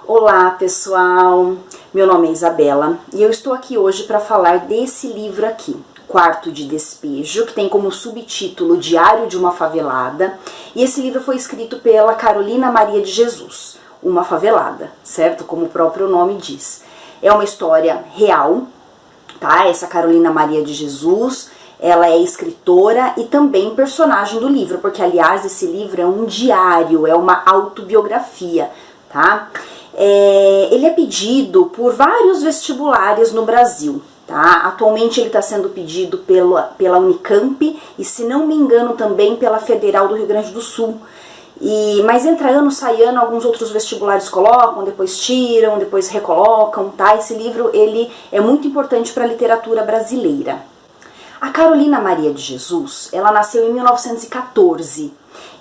Olá pessoal, meu nome é Isabela e eu estou aqui hoje para falar desse livro aqui, Quarto de Despejo, que tem como subtítulo Diário de uma Favelada, e esse livro foi escrito pela Carolina Maria de Jesus, uma favelada, certo? Como o próprio nome diz. É uma história real, tá? Essa Carolina Maria de Jesus, ela é escritora e também personagem do livro, porque aliás esse livro é um diário, é uma autobiografia, tá? Ele é pedido por vários vestibulares no Brasil, tá? Atualmente ele está sendo pedido pela Unicamp e, se não me engano, também pela Federal do Rio Grande do Sul. Mas entra ano, sai ano, alguns outros vestibulares colocam, depois tiram, depois recolocam, tá? Esse livro ele é muito importante para a literatura brasileira. A Carolina Maria de Jesus, ela nasceu em 1914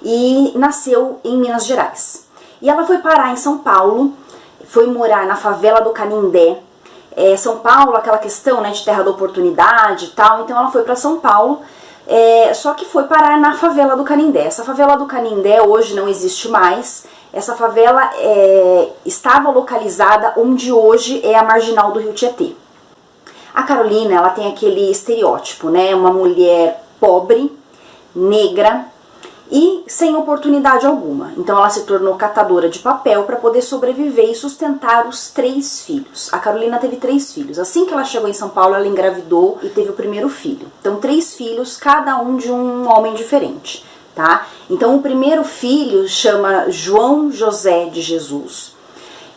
e nasceu em Minas Gerais. E ela foi parar em São Paulo, foi morar na favela do Canindé. São Paulo, aquela questão, né, de terra da oportunidade e tal, então ela foi para São Paulo, só que foi parar na favela do Canindé. Essa favela do Canindé hoje não existe mais. Essa favela estava localizada onde hoje é a Marginal do Rio Tietê. A Carolina, ela tem aquele estereótipo, né, uma mulher pobre, negra e sem oportunidade alguma. Então ela se tornou catadora de papel para poder sobreviver e sustentar os 3 filhos. A Carolina teve 3 filhos. Assim que ela chegou em São Paulo, ela engravidou e teve o primeiro filho. Então 3 filhos, cada um de um homem diferente, tá? Então o primeiro filho chama João José de Jesus.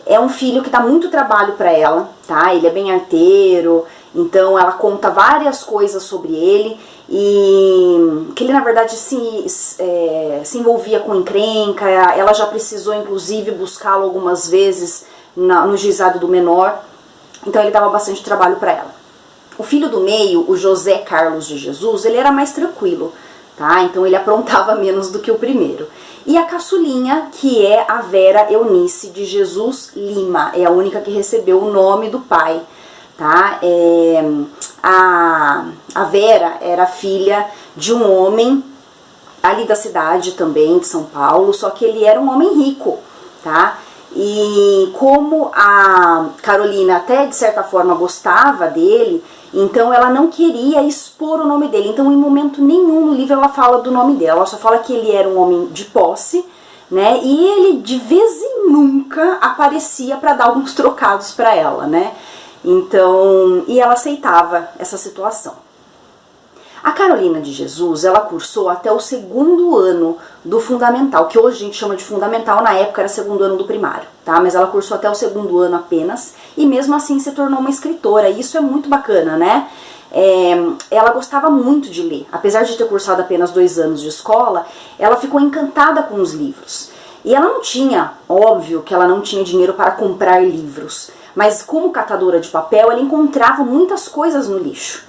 É um filho que dá muito trabalho para ela, tá? Ele é bem arteiro, então ela conta várias coisas sobre ele, e que ele na verdade se envolvia com encrenca. Ela já precisou inclusive buscá-lo algumas vezes no juizado do menor, então ele dava bastante trabalho para ela. O filho do meio, o José Carlos de Jesus, ele era mais tranquilo, tá? Então ele aprontava menos do que o primeiro. E a caçulinha, que é a Vera Eunice de Jesus Lima, é a única que recebeu o nome do pai, tá? A Vera era filha de um homem ali da cidade também, de São Paulo, só que ele era um homem rico, tá? E como a Carolina até de certa forma gostava dele, então ela não queria expor o nome dele. Então em momento nenhum no livro ela fala do nome dela, ela só fala que ele era um homem de posse, né? E ele de vez em nunca aparecia para dar alguns trocados para ela, né? Então, e ela aceitava essa situação. A Carolina de Jesus, ela cursou até o 2º ano do fundamental, que hoje a gente chama de fundamental, na época era 2º ano do primário, tá? Mas ela cursou até o 2º ano apenas, e mesmo assim se tornou uma escritora, e isso é muito bacana, né? Ela gostava muito de ler, apesar de ter cursado apenas 2 anos de escola, ela ficou encantada com os livros. E ela não tinha, óbvio que ela não tinha dinheiro para comprar livros, mas como catadora de papel, ela encontrava muitas coisas no lixo.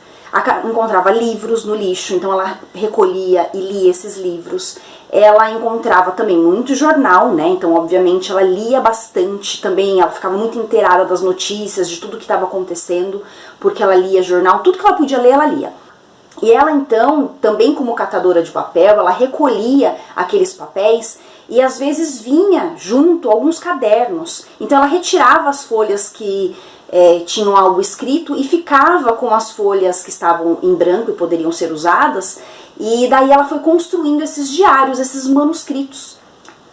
Encontrava livros no lixo, então ela recolhia e lia esses livros. Ela encontrava também muito jornal, né? Então obviamente ela lia bastante também, ela ficava muito inteirada das notícias, de tudo que estava acontecendo, porque ela lia jornal, tudo que ela podia ler, ela lia. E ela então, também como catadora de papel, ela recolhia aqueles papéis e às vezes vinha junto alguns cadernos. Então ela retirava as folhas que tinham algo escrito e ficava com as folhas que estavam em branco e poderiam ser usadas, e daí ela foi construindo esses diários, esses manuscritos.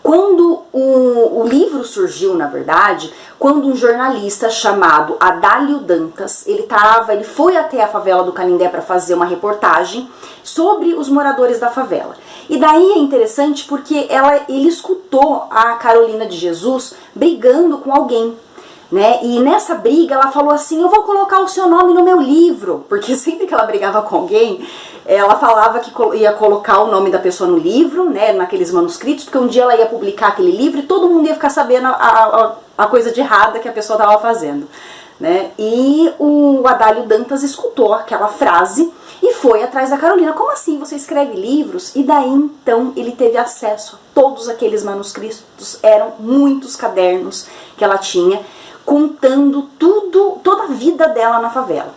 Quando o livro surgiu, na verdade, quando um jornalista chamado Adálio Dantas, ele foi até a favela do Canindé para fazer uma reportagem sobre os moradores da favela. E daí é interessante porque ele escutou a Carolina de Jesus brigando com alguém, né? E nessa briga ela falou assim: eu vou colocar o seu nome no meu livro, porque sempre que ela brigava com alguém, ela falava que ia colocar o nome da pessoa no livro, né, naqueles manuscritos, porque um dia ela ia publicar aquele livro e todo mundo ia ficar sabendo a coisa de errada que a pessoa estava fazendo, né? E o Adálio Dantas escutou aquela frase e foi atrás da Carolina. Como assim você escreve livros? E daí então ele teve acesso a todos aqueles manuscritos, eram muitos cadernos que ela tinha, contando toda a vida dela na favela.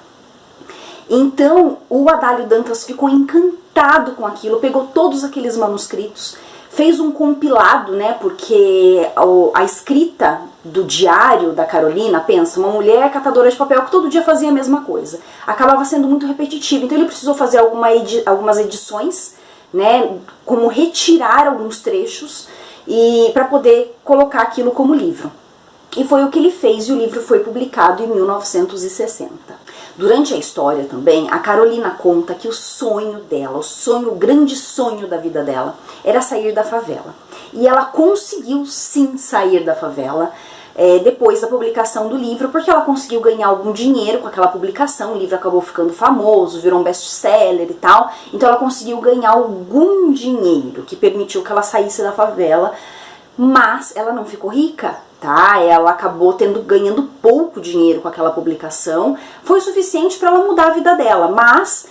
Então o Adálio Dantas ficou encantado com aquilo, pegou todos aqueles manuscritos, fez um compilado, né, porque a escrita do diário da Carolina, pensa, uma mulher catadora de papel que todo dia fazia a mesma coisa, acabava sendo muito repetitiva, então ele precisou fazer algumas edições, né, como retirar alguns trechos e para poder colocar aquilo como livro. E foi o que ele fez, e o livro foi publicado em 1960. Durante a história também, a Carolina conta que o sonho dela, o grande sonho da vida dela, era sair da favela. E ela conseguiu sim sair da favela depois da publicação do livro, porque ela conseguiu ganhar algum dinheiro com aquela publicação, o livro acabou ficando famoso, virou um best-seller e tal, então ela conseguiu ganhar algum dinheiro que permitiu que ela saísse da favela, mas ela não ficou rica, tá? Ela acabou ganhando pouco dinheiro com aquela publicação, foi suficiente para ela mudar a vida dela, mas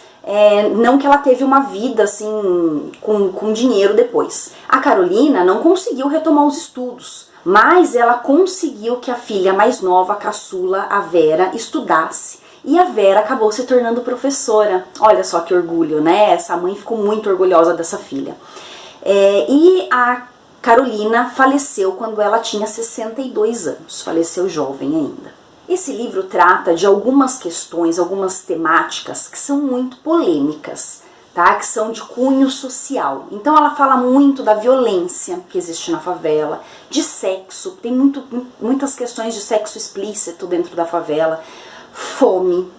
não que ela teve uma vida assim com dinheiro depois. A Carolina não conseguiu retomar os estudos, mas ela conseguiu que a filha mais nova, a caçula, a Vera, estudasse. E a Vera acabou se tornando professora. Olha só que orgulho, né? Essa mãe ficou muito orgulhosa dessa filha. E a Carolina faleceu quando ela tinha 62 anos, faleceu jovem ainda. Esse livro trata de algumas questões, algumas temáticas que são muito polêmicas, tá? Que são de cunho social. Então ela fala muito da violência que existe na favela, de sexo, tem muitas questões de sexo explícito dentro da favela, fome.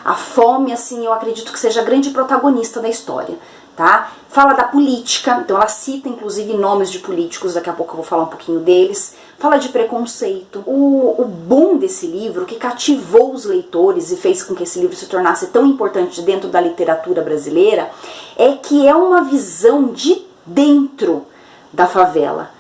A fome, assim, eu acredito que seja a grande protagonista da história. Tá? Fala da política, então ela cita inclusive nomes de políticos, daqui a pouco eu vou falar um pouquinho deles. Fala de preconceito. O bom desse livro, que cativou os leitores e fez com que esse livro se tornasse tão importante dentro da literatura brasileira, é que é uma visão de dentro da favela.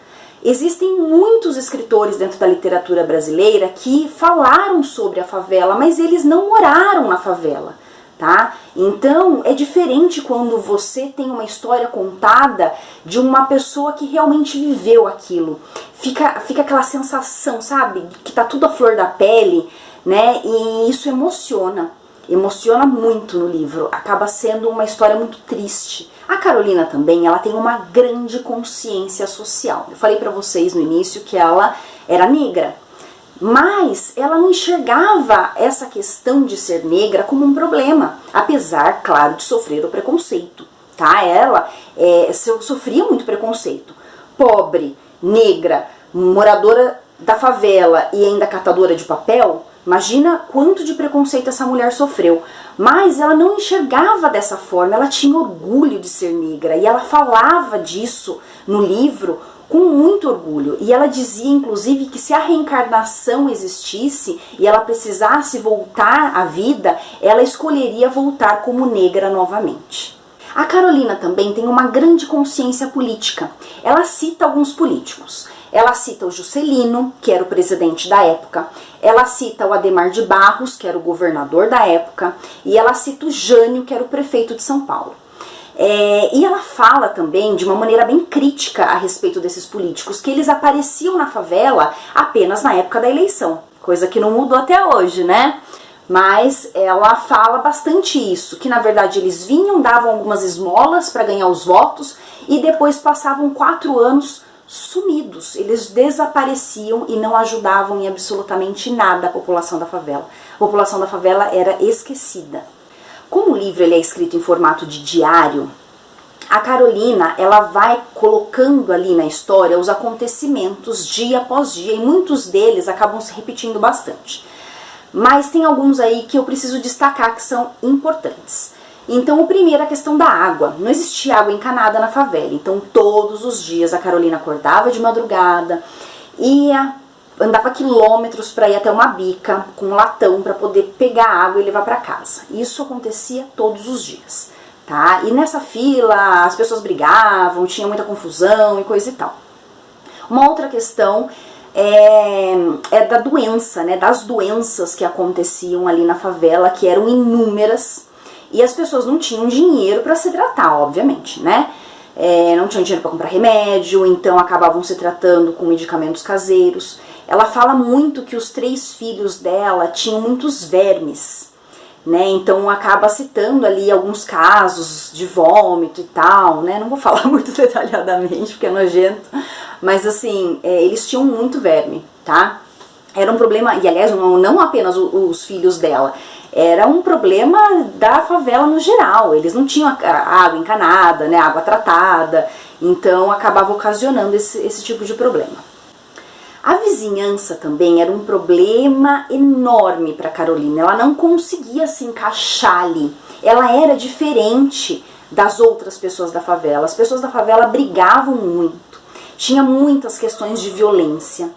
Existem muitos escritores dentro da literatura brasileira que falaram sobre a favela, mas eles não moraram na favela. Tá? Então é diferente quando você tem uma história contada de uma pessoa que realmente viveu aquilo. Fica aquela sensação, sabe, que tá tudo à flor da pele, né? E isso emociona muito no livro. Acaba sendo uma história muito triste. A Carolina também, ela tem uma grande consciência social. Eu falei pra vocês no início que ela era negra. Mas ela não enxergava essa questão de ser negra como um problema, apesar, claro, de sofrer o preconceito, tá? Ela sofria muito preconceito. Pobre, negra, moradora da favela e ainda catadora de papel, imagina quanto de preconceito essa mulher sofreu. Mas ela não enxergava dessa forma, ela tinha orgulho de ser negra e ela falava disso no livro com muito orgulho, e ela dizia inclusive que se a reencarnação existisse e ela precisasse voltar à vida, ela escolheria voltar como negra novamente. A Carolina também tem uma grande consciência política. Ela cita alguns políticos. Ela cita o Juscelino, que era o presidente da época, ela cita o Adhemar de Barros, que era o governador da época, e ela cita o Jânio, que era o prefeito de São Paulo. E ela fala também de uma maneira bem crítica a respeito desses políticos, que eles apareciam na favela apenas na época da eleição, coisa que não mudou até hoje, né? Mas ela fala bastante isso, que na verdade eles vinham, davam algumas esmolas para ganhar os votos e depois passavam 4 anos sumidos, eles desapareciam e não ajudavam em absolutamente nada a população da favela. A população da favela era esquecida. Como o livro ele é escrito em formato de diário, a Carolina ela vai colocando ali na história os acontecimentos dia após dia, e muitos deles acabam se repetindo bastante. Mas tem alguns aí que eu preciso destacar que são importantes. Então o primeiro é a questão da água. Não existia água encanada na favela, então todos os dias a Carolina acordava de madrugada, andava quilômetros para ir até uma bica com um latão para poder pegar água e levar para casa. Isso acontecia todos os dias, tá? E nessa fila as pessoas brigavam, tinha muita confusão e coisa e tal. Uma outra questão é da doença, né? Das doenças que aconteciam ali na favela, que eram inúmeras, e as pessoas não tinham dinheiro para se tratar, obviamente, né? Não tinham dinheiro para comprar remédio, então acabavam se tratando com medicamentos caseiros. Ela fala muito que os 3 filhos dela tinham muitos vermes. né? Então acaba citando ali alguns casos de vômito e tal, né? Não vou falar muito detalhadamente porque é nojento, mas assim, eles tinham muito verme, tá? Era um problema, e aliás, não apenas os filhos dela, era um problema da favela no geral. Eles não tinham água encanada, né, água tratada, então acabava ocasionando esse tipo de problema. A vizinhança também era um problema enorme para Carolina. Ela não conseguia se encaixar ali. Ela era diferente das outras pessoas da favela. As pessoas da favela brigavam muito. Tinha muitas questões de violência.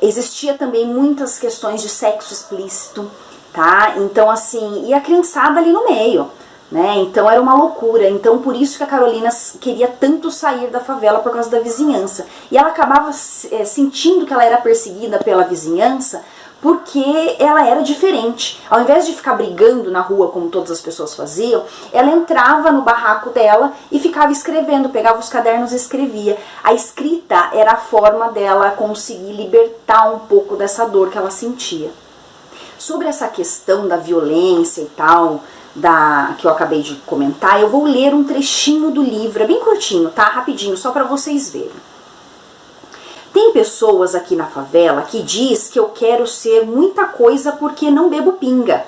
Existia também muitas questões de sexo explícito, tá? Então assim, e a criançada ali no meio, né? Então era uma loucura. Então por isso que a Carolina queria tanto sair da favela, por causa da vizinhança. E ela acabava sentindo que ela era perseguida pela vizinhança porque ela era diferente. Ao invés de ficar brigando na rua como todas as pessoas faziam, ela entrava no barraco dela e ficava escrevendo, pegava os cadernos e escrevia. A escrita era a forma dela conseguir libertar um pouco dessa dor que ela sentia. Sobre essa questão da violência e tal, que eu acabei de comentar, eu vou ler um trechinho do livro, é bem curtinho, tá? Rapidinho, só para vocês verem. Tem pessoas aqui na favela que diz que eu quero ser muita coisa porque não bebo pinga.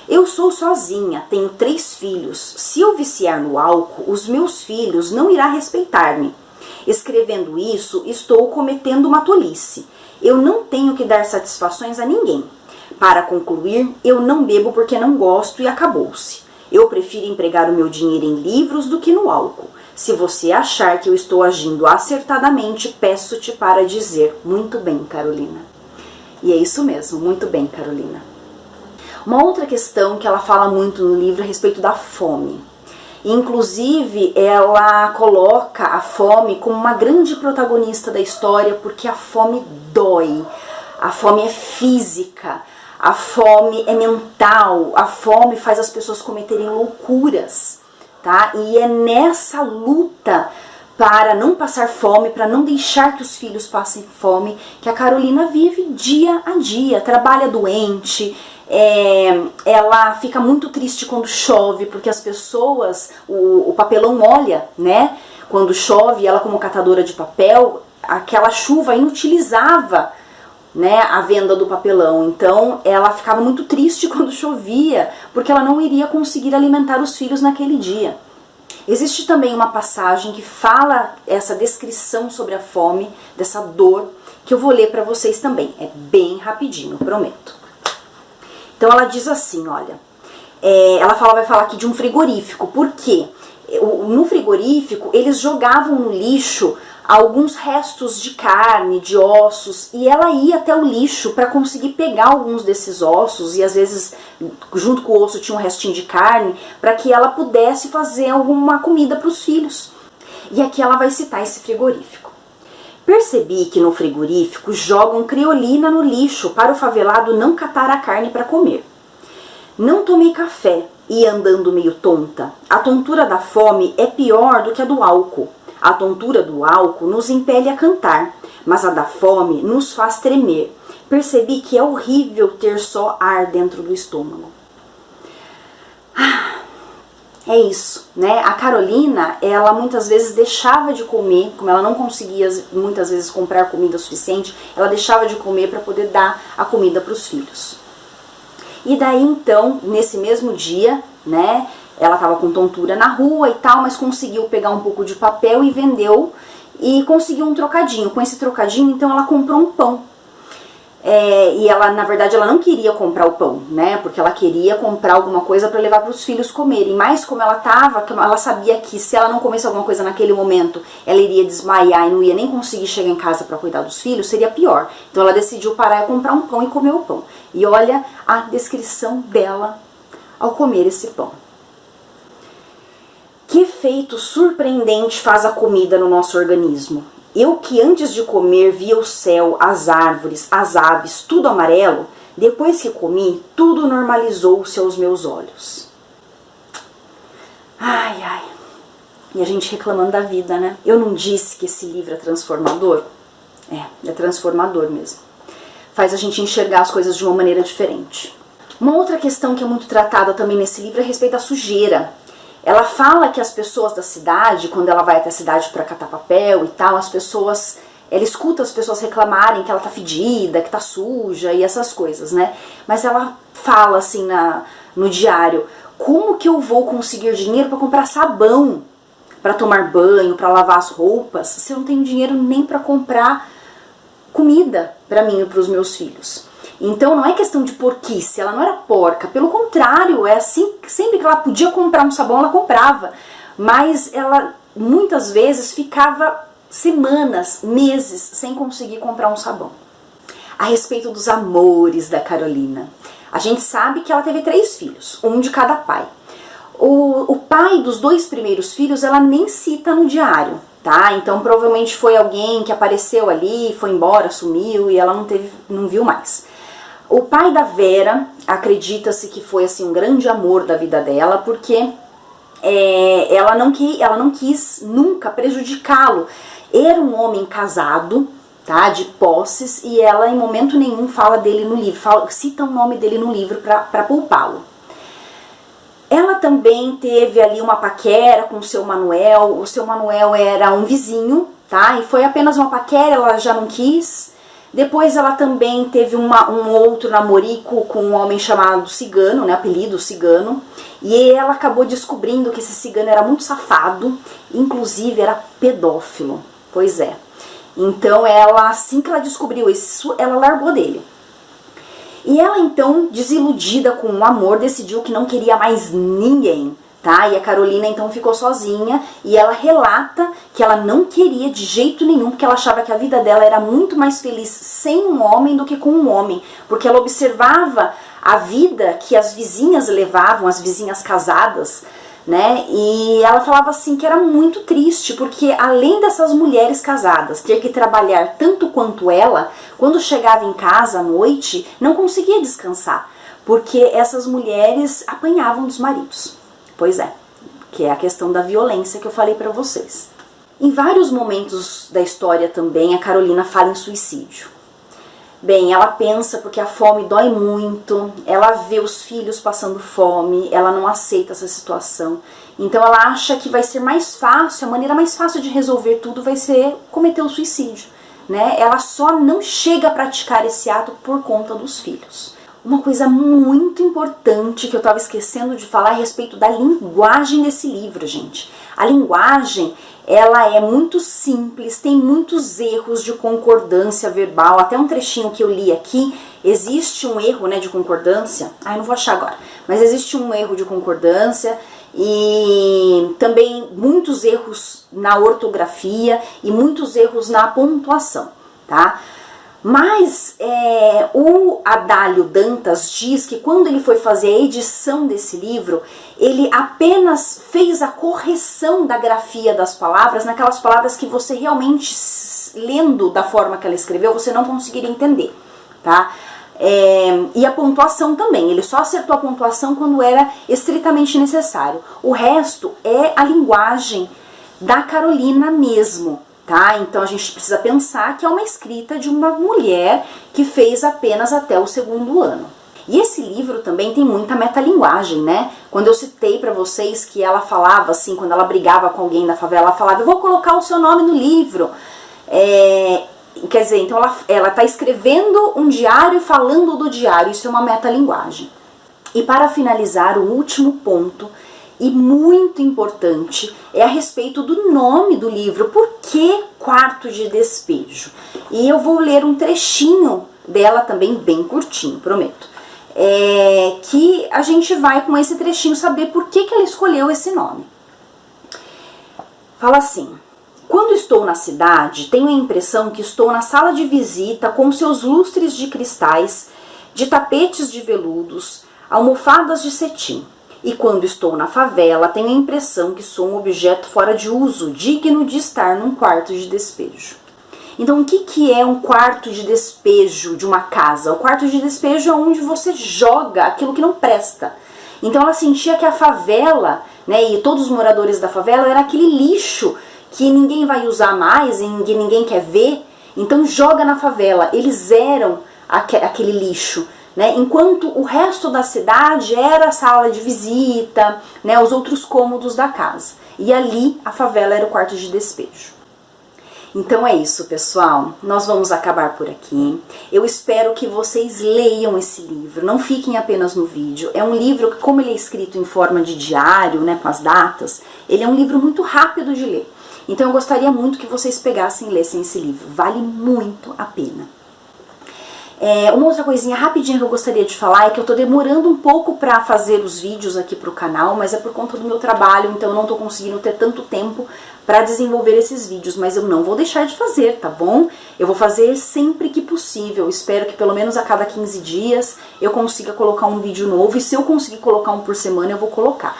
Eu sou sozinha, tenho 3 filhos. Se eu viciar no álcool, os meus filhos não irão respeitar-me. Escrevendo isso, estou cometendo uma tolice. Eu não tenho que dar satisfações a ninguém. Para concluir, eu não bebo porque não gosto e acabou-se. Eu prefiro empregar o meu dinheiro em livros do que no álcool. Se você achar que eu estou agindo acertadamente, peço-te para dizer, muito bem, Carolina. E é isso mesmo, muito bem, Carolina. Uma outra questão que ela fala muito no livro é a respeito da fome. Inclusive, ela coloca a fome como uma grande protagonista da história, porque a fome dói, a fome é física, a fome é mental, a fome faz as pessoas cometerem loucuras. Tá? E é nessa luta para não passar fome, para não deixar que os filhos passem fome, que a Carolina vive dia a dia, trabalha doente, ela fica muito triste quando chove, porque as pessoas, o papelão molha, né? Quando chove, ela como catadora de papel, aquela chuva inutilizava, né, a venda do papelão. Então ela ficava muito triste quando chovia, porque ela não iria conseguir alimentar os filhos naquele dia. Existe também uma passagem que fala essa descrição sobre a fome, dessa dor, que eu vou ler para vocês também. É bem rapidinho, prometo. Então ela diz assim, olha, vai falar aqui de um frigorífico, porque no frigorífico eles jogavam no lixo alguns restos de carne, de ossos, e ela ia até o lixo para conseguir pegar alguns desses ossos, e às vezes junto com o osso tinha um restinho de carne, para que ela pudesse fazer alguma comida para os filhos. E aqui ela vai citar esse frigorífico. Percebi que no frigorífico jogam creolina no lixo para o favelado não catar a carne para comer. Não tomei café e andando meio tonta. A tontura da fome é pior do que a do álcool. A tontura do álcool nos impele a cantar, mas a da fome nos faz tremer. Percebi que é horrível ter só ar dentro do estômago. É isso, né? A Carolina, ela muitas vezes deixava de comer, como ela não conseguia muitas vezes comprar comida suficiente, ela deixava de comer para poder dar a comida para os filhos. E daí então, nesse mesmo dia, né? Ela estava com tontura na rua e tal, mas conseguiu pegar um pouco de papel e vendeu e conseguiu um trocadinho. Com esse trocadinho, então, ela comprou um pão. E ela, na verdade, ela não queria comprar o pão, né? Porque ela queria comprar alguma coisa para levar para os filhos comerem. Mas como ela sabia que se ela não comesse alguma coisa naquele momento, ela iria desmaiar e não ia nem conseguir chegar em casa para cuidar dos filhos, seria pior. Então ela decidiu parar e comprar um pão e comer o pão. E olha a descrição dela ao comer esse pão. Que efeito surpreendente faz a comida no nosso organismo. Eu que antes de comer via o céu, as árvores, as aves, tudo amarelo, depois que comi, tudo normalizou-se aos meus olhos. Ai, ai. E a gente reclamando da vida, né? Eu não disse que esse livro é transformador? É transformador mesmo. Faz a gente enxergar as coisas de uma maneira diferente. Uma outra questão que é muito tratada também nesse livro é a respeito da sujeira. Ela fala que as pessoas da cidade, quando ela vai até a cidade para catar papel e tal, ela escuta as pessoas reclamarem que ela tá fedida, que tá suja e essas coisas, né? Mas ela fala assim no diário, como que eu vou conseguir dinheiro para comprar sabão, para tomar banho, para lavar as roupas, se eu não tenho dinheiro nem para comprar comida para mim e para os meus filhos? Então não é questão de porquice, ela não era porca, pelo contrário, é assim, sempre que ela podia comprar um sabão, ela comprava, mas ela muitas vezes ficava semanas, meses, sem conseguir comprar um sabão. A respeito dos amores da Carolina, a gente sabe que ela teve 3 filhos, um de cada pai. O pai dos 2 primeiros filhos ela nem cita no diário, tá? Então provavelmente foi alguém que apareceu ali, foi embora, sumiu e ela não viu mais. O pai da Vera, acredita-se que foi assim um grande amor da vida dela, porque ela não quis nunca prejudicá-lo. Era um homem casado, tá, de posses, e ela em momento nenhum fala dele no livro, cita o nome dele no livro para poupá-lo. Ela também teve ali uma paquera com o seu Manuel. O seu Manuel era um vizinho, tá, e foi apenas uma paquera, ela já não quis. Depois ela também teve um outro namorico com um homem chamado Cigano, né, apelido Cigano, e ela acabou descobrindo que esse cigano era muito safado, inclusive era pedófilo. Pois é. Então ela, assim que ela descobriu isso, ela largou dele. E ela então, desiludida com o amor, decidiu que não queria mais ninguém, tá? E a Carolina então ficou sozinha e ela relata que ela não queria de jeito nenhum, porque ela achava que a vida dela era muito mais feliz sem um homem do que com um homem, porque ela observava a vida que as vizinhas levavam, as vizinhas casadas, né? E ela falava assim que era muito triste, porque além dessas mulheres casadas ter que trabalhar tanto quanto ela, quando chegava em casa à noite, não conseguia descansar, porque essas mulheres apanhavam dos maridos. Pois é, que é a questão da violência que eu falei pra vocês. Em vários momentos da história também, a Carolina fala em suicídio. Bem, ela pensa porque a fome dói muito, ela vê os filhos passando fome, ela não aceita essa situação. Então ela acha que vai ser mais fácil, a maneira mais fácil de resolver tudo vai ser cometer o suicídio, né? Ela só não chega a praticar esse ato por conta dos filhos. Uma coisa muito importante que eu estava esquecendo de falar a respeito da linguagem desse livro, gente. A linguagem, ela é muito simples, tem muitos erros de concordância verbal. Até um trechinho que eu li aqui, existe um erro, né, de concordância. Ai, não vou achar agora. Mas existe um erro de concordância e também muitos erros na ortografia e muitos erros na pontuação, tá? Mas o Adálio Dantas diz que quando ele foi fazer a edição desse livro, ele apenas fez a correção da grafia das palavras, naquelas palavras que você realmente, lendo da forma que ela escreveu, você não conseguiria entender, tá? E a pontuação também, ele só acertou a pontuação quando era estritamente necessário. O resto é a linguagem da Carolina mesmo. Tá? Então a gente precisa pensar que é uma escrita de uma mulher que fez apenas até o 2º ano. E esse livro também tem muita metalinguagem, né? Quando eu citei para vocês que ela falava assim, quando ela brigava com alguém da favela, ela falava, eu vou colocar o seu nome no livro. Quer dizer, então ela tá escrevendo um diário falando do diário, isso é uma metalinguagem. E para finalizar, o último ponto, e muito importante, é a respeito do nome do livro. Por que Quarto de Despejo? E eu vou ler um trechinho dela também, bem curtinho, prometo. Que a gente vai com esse trechinho saber por que ela escolheu esse nome. Fala assim: quando estou na cidade, tenho a impressão que estou na sala de visita com seus lustres de cristais, de tapetes de veludos, almofadas de cetim. E quando estou na favela, tenho a impressão que sou um objeto fora de uso, digno de estar num quarto de despejo. Então, o que é um quarto de despejo de uma casa? O quarto de despejo é onde você joga aquilo que não presta. Então, ela sentia que a favela, né, e todos os moradores da favela, era aquele lixo que ninguém vai usar mais, e que ninguém quer ver. Então, joga na favela. Eles eram aquele lixo, né? Enquanto o resto da cidade era a sala de visita, né? Os outros cômodos da casa. E ali a favela era o quarto de despejo. Então é isso, pessoal. Nós vamos acabar por aqui. Eu espero que vocês leiam esse livro. Não fiquem apenas no vídeo. É um livro que, como ele é escrito em forma de diário, né, com as datas, ele é um livro muito rápido de ler. Então eu gostaria muito que vocês pegassem e lessem esse livro. Vale muito a pena. Uma outra coisinha rapidinha que eu gostaria de falar é que eu tô demorando um pouco pra fazer os vídeos aqui pro canal, mas é por conta do meu trabalho, então eu não tô conseguindo ter tanto tempo pra desenvolver esses vídeos, mas eu não vou deixar de fazer, tá bom? Eu vou fazer sempre que possível, espero que pelo menos a cada 15 dias eu consiga colocar um vídeo novo, e se eu conseguir colocar um por semana eu vou colocar.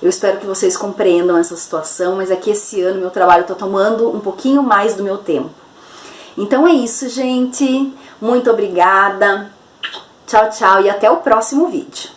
Eu espero que vocês compreendam essa situação, mas é que esse ano meu trabalho tá tomando um pouquinho mais do meu tempo. Então é isso, gente. Muito obrigada. Tchau, tchau e até o próximo vídeo.